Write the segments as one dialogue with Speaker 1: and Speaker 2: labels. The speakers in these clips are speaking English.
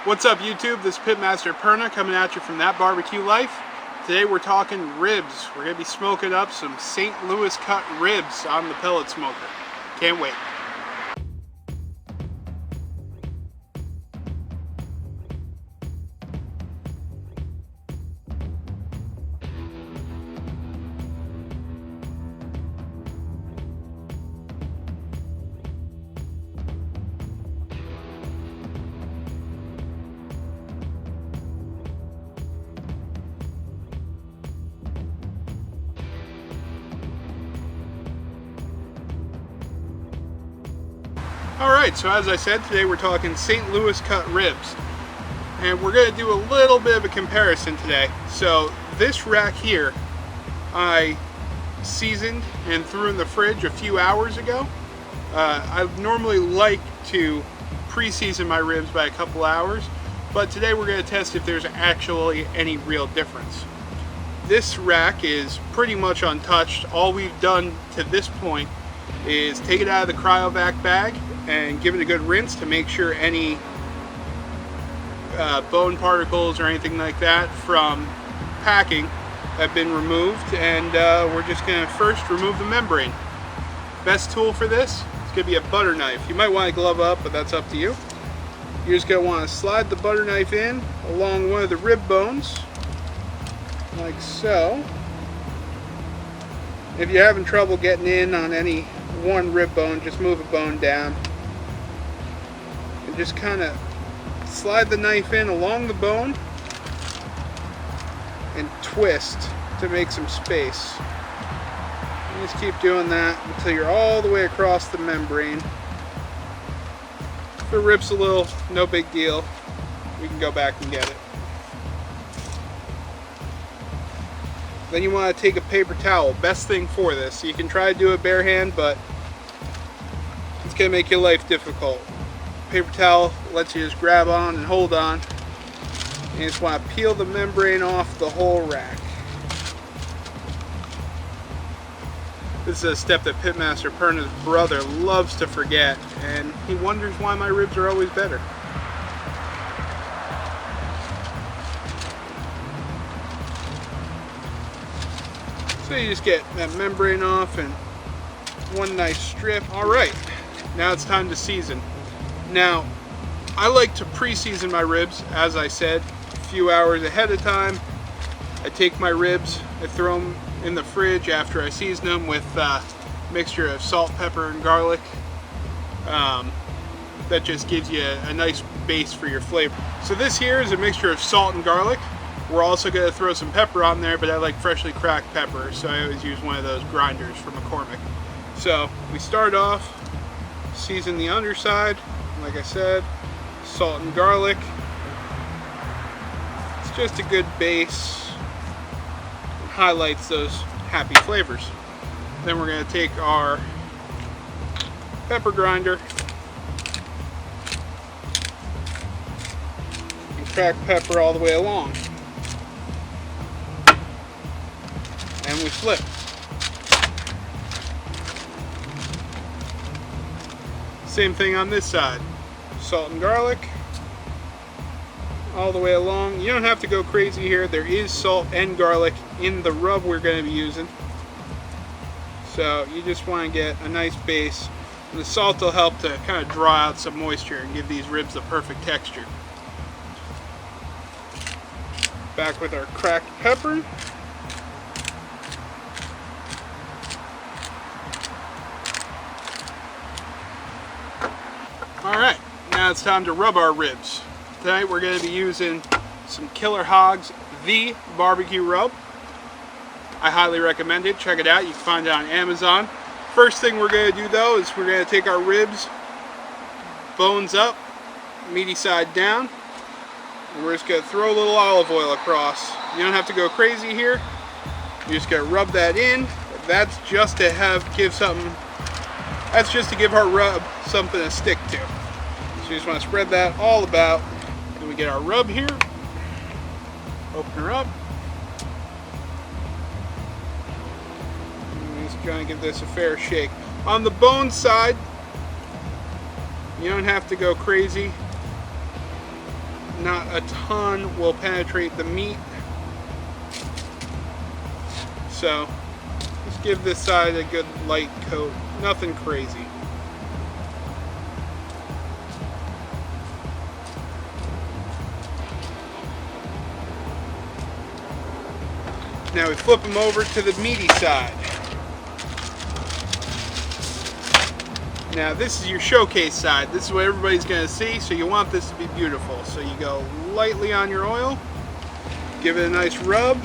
Speaker 1: What's up YouTube? This is Pitmaster Perna coming at you from That Barbecue Life. Today we're talking ribs. We're going to be smoking up some St. Louis cut ribs on the pellet smoker. Can't wait. Alright, so as I said, today we're talking St. Louis cut ribs. And we're going to do a little bit of a comparison today. So this rack here, I seasoned and threw in the fridge a few hours ago. I normally like to pre-season my ribs by a couple hours, but today we're going to test if there's actually any real difference. This rack is pretty much untouched. All we've done to this point is take it out of the cryovac bag and give it a good rinse to make sure any bone particles or anything like that from packing have been removed, and we're just going to first remove the membrane. Best tool for this is going to be a butter knife. You might want to glove up, but that's up to you. You're just going to want to slide the butter knife in along one of the rib bones, like so. If you're having trouble getting in on any one rib bone, just move a bone down. And just kind of slide the knife in along the bone and twist to make some space. And just keep doing that until you're all the way across the membrane. If it rips a little, no big deal. We can go back and get it. Then you want to take a paper towel. Best thing for this. You can try to do it bare hand, but it's going to make your life difficult. Paper towel lets you just grab on and hold on. And you just want to peel the membrane off the whole rack. This is a step that Pitmaster Perna's brother loves to forget, and he wonders why my ribs are always better. So you just get that membrane off and one nice strip. Alright, now it's time to season. Now, I like to pre-season my ribs, as I said, a few hours ahead of time. I take my ribs, I throw them in the fridge after I season them with a mixture of salt, pepper, and garlic. That just gives you a nice base for your flavor. So this here is a mixture of salt and garlic. We're also going to throw some pepper on there, but I like freshly cracked pepper, so I always use one of those grinders from McCormick. So we start off, season the underside, like I said, salt and garlic. It's just a good base, and highlights those happy flavors. Then we're going to take our pepper grinder and crack pepper all the way along. And we flip. Same thing on this side. Salt and garlic all the way along. You don't have to go crazy here. There is salt and garlic in the rub we're going to be using. So you just want to get a nice base. And the salt will help to kind of draw out some moisture and give these ribs the perfect texture. Back with our cracked pepper. Alright, now it's time to rub our ribs. Tonight we're going to be using some Killer Hogs The Barbecue Rub. I highly recommend it. Check it out. You can find it on Amazon. First thing we're going to do though is we're going to take our ribs, bones up, meaty side down, and we're just going to throw a little olive oil across. You don't have to go crazy here. You're just going to rub that in. That's just to give our rub something to stick to. So you just want to spread that all about. Then we get our rub here. Open her up. And just trying to give this a fair shake. On the bone side, you don't have to go crazy. not a ton will penetrate the meat. So just give this side a good light coat, nothing crazy. Now we flip them over to the meaty side. Now this is your showcase side. This is what everybody's going to see, so you want this to be beautiful. So you go lightly on your oil, give it a nice rub.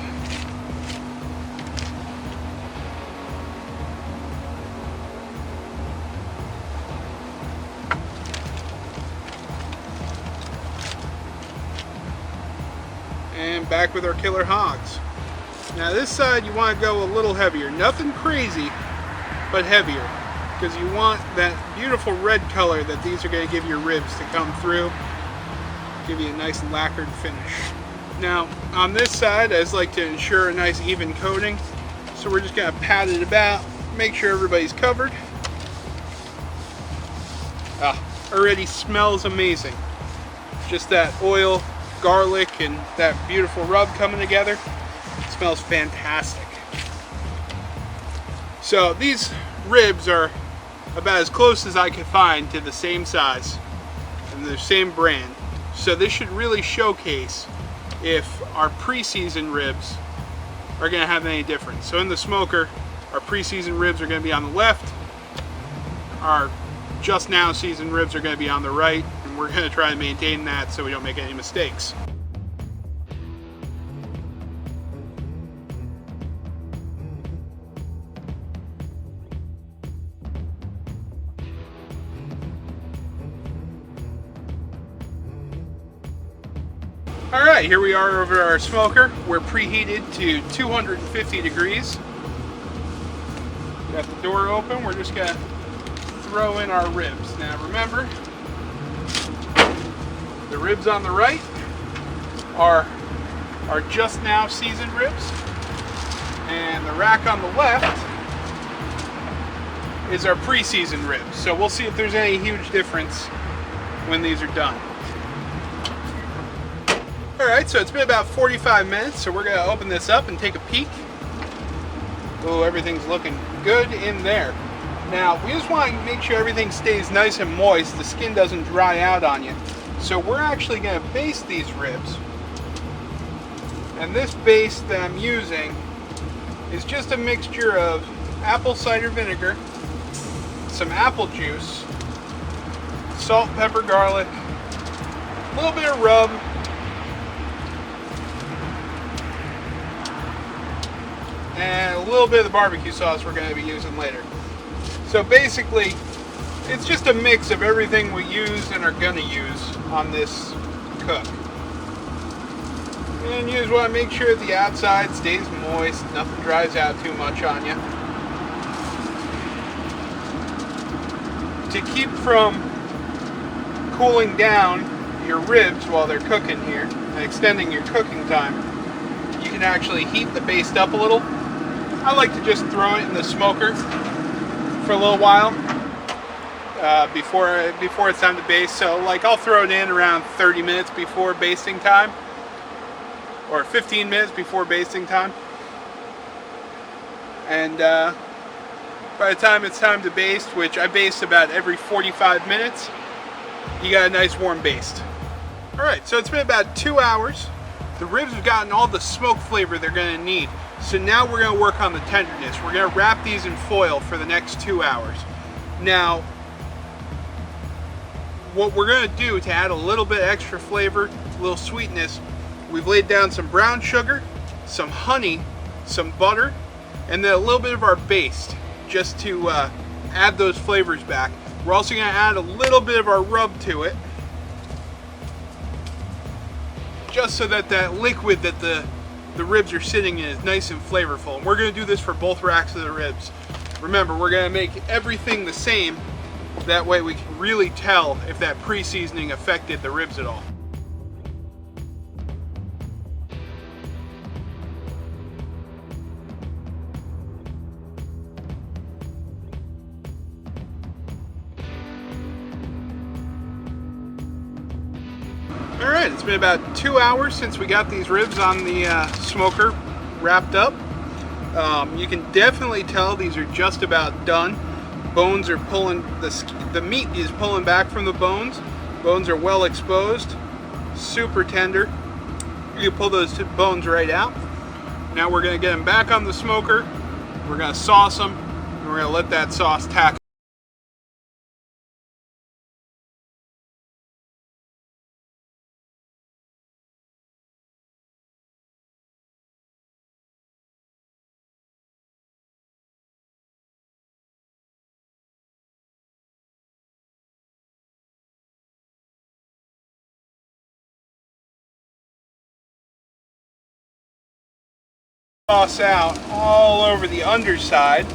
Speaker 1: And back with our killer hogs. Now this side you want to go a little heavier. Nothing crazy, but heavier. Because you want that beautiful red color that these are going to give your ribs to come through. Give you a nice lacquered finish. Now on this side I just like to ensure a nice even coating. So we're just going to pat it about, make sure everybody's covered. Already smells amazing. Just that oil, garlic, and that beautiful rub coming together. It smells fantastic. So these ribs are about as close as I could find to the same size and the same brand. So this should really showcase if our pre-seasoned ribs are going to have any difference. So in the smoker, our pre-seasoned ribs are going to be on the left. Our just now seasoned ribs are going to be on the right. And we're going to try to maintain that so we don't make any mistakes. Alright, here we are over our smoker. We're preheated to 250 degrees. Got the door open. We're just going to throw in our ribs. Now remember, the ribs on the right are just now seasoned ribs. And the rack on the left is our pre-seasoned ribs. So we'll see if there's any huge difference when these are done. Alright, so it's been about 45 minutes, so we're going to open this up and take a peek. Oh, everything's looking good in there. Now, we just want to make sure everything stays nice and moist, the skin doesn't dry out on you. So we're actually going to baste these ribs. And this base that I'm using is just a mixture of apple cider vinegar, some apple juice, salt, pepper, garlic, a little bit of rub, and a little bit of the barbecue sauce we're going to be using later. So basically, it's just a mix of everything we use and are going to use on this cook. And you just want to make sure the outside stays moist, nothing dries out too much on you. To keep from cooling down your ribs while they're cooking here and extending your cooking time, you can actually heat the baste up a little. I like to just throw it in the smoker for a little while before it's time to baste. So like I'll throw it in around 30 minutes before basting time, or 15 minutes before basting time. And by the time it's time to baste, which I baste about every 45 minutes, you got a nice warm baste. Alright, so it's been about 2 hours. The ribs have gotten all the smoke flavor they're going to need. So now we're going to work on the tenderness. We're going to wrap these in foil for the next 2 hours. Now, what we're going to do to add a little bit extra flavor, a little sweetness, we've laid down some brown sugar, some honey, some butter, and then a little bit of our baste just to add those flavors back. We're also going to add a little bit of our rub to it, just so that that liquid that the ribs are sitting in is nice and flavorful. And we're going to do this for both racks of the ribs. Remember, we're going to make everything the same. That way we can really tell if that pre-seasoning affected the ribs at all. Alright, Alright, it's been about 2 hours since we got these ribs on the smoker wrapped up. You can definitely tell these are just about done. Bones are pulling, the meat is pulling back from the bones. Bones are well exposed, super tender. You pull those bones right out. Now we're going to get them back on the smoker. We're going to sauce them, and we're going to let that sauce tack. Sauce out all over the underside.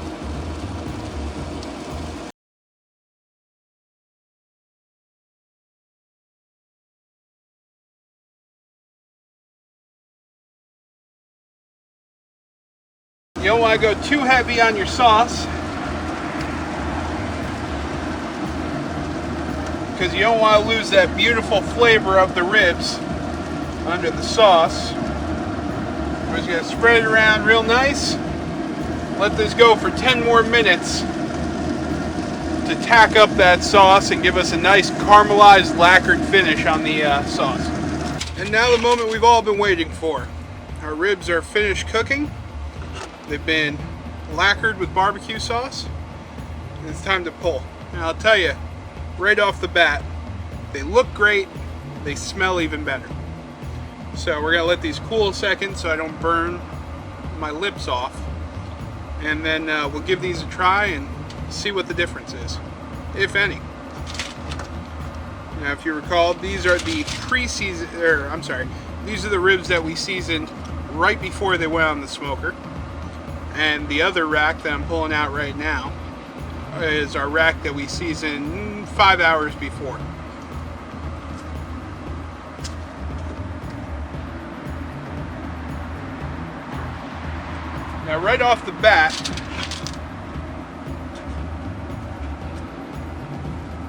Speaker 1: You don't want to go too heavy on your sauce, because you don't want to lose that beautiful flavor of the ribs under the sauce. We're just going to spread it around real nice. Let this go for 10 more minutes to tack up that sauce and give us a nice caramelized, lacquered finish on the sauce. And now the moment we've all been waiting for. Our ribs are finished cooking. They've been lacquered with barbecue sauce. And it's time to pull. And I'll tell you, right off the bat, they look great, they smell even better. So we're gonna let these cool a second so I don't burn my lips off. And then we'll give these a try and see what the difference is, if any. Now if you recall, these are the these are the ribs that we seasoned right before they went on the smoker. And the other rack that I'm pulling out right now is our rack that we seasoned 5 hours before. Now right off the bat,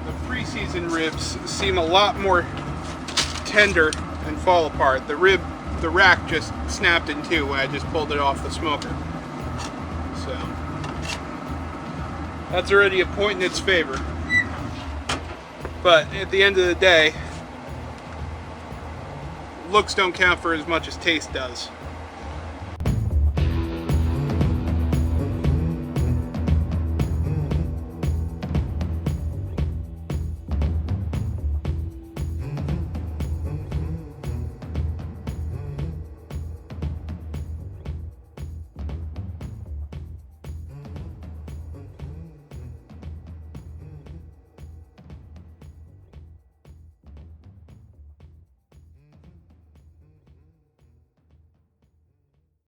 Speaker 1: the pre-seasoned ribs seem a lot more tender and fall apart. The rack just snapped in two when I just pulled it off the smoker. So that's already a point in its favor. But at the end of the day, looks don't count for as much as taste does.